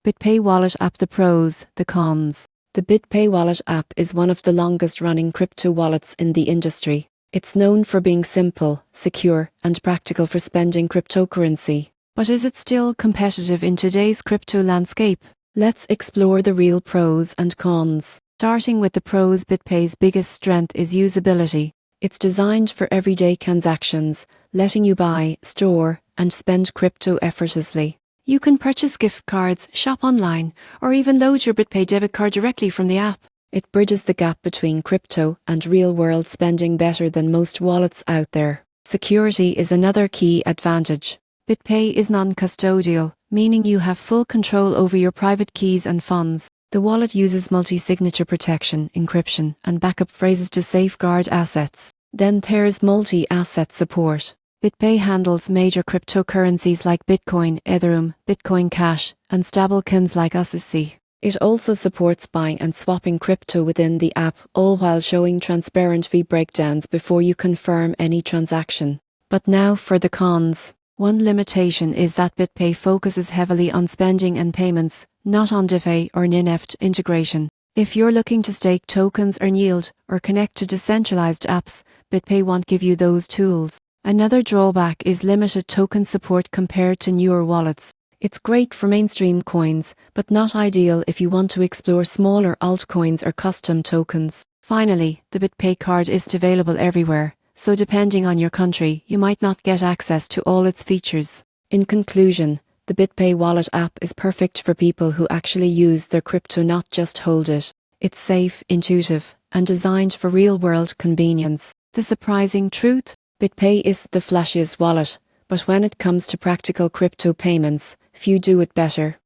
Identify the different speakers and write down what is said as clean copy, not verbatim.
Speaker 1: BitPay Wallet App. The pros, the cons. The BitPay Wallet app is one of the longest-running crypto wallets in the industry. It's known for being simple, secure, and practical for spending cryptocurrency. But is it still competitive in today's crypto landscape? Let's explore the real pros and cons. Starting with the pros, BitPay's biggest strength is usability. It's designed for everyday transactions, letting you buy, store, and spend crypto effortlessly. You can purchase gift cards, shop online, or even load your BitPay debit card directly from the app. It bridges the gap between crypto and real-world spending better than most wallets out there. Security is another key advantage. BitPay is non-custodial, meaning you have full control over your private keys and funds. The wallet uses multi-signature protection, encryption, and backup phrases to safeguard assets. Then there's multi-asset support. BitPay handles major cryptocurrencies like Bitcoin, Ethereum, Bitcoin Cash, and stablecoins like USDC. It also supports buying and swapping crypto within the app, all while showing transparent fee breakdowns before you confirm any transaction. But now for the cons. One limitation is that BitPay focuses heavily on spending and payments, not on DeFi or NNFT integration. If you're looking to stake tokens, earn yield, or connect to decentralized apps, BitPay won't give you those tools. Another drawback is limited token support compared to newer wallets. It's great for mainstream coins, but not ideal if you want to explore smaller altcoins or custom tokens. Finally, the BitPay card isn't available everywhere, so depending on your country, you might not get access to all its features. In conclusion, the BitPay Wallet app is perfect for people who actually use their crypto, not just hold it. It's safe, intuitive, and designed for real-world convenience. The surprising truth? BitPay is the flashiest wallet, but when it comes to practical crypto payments, few do it better.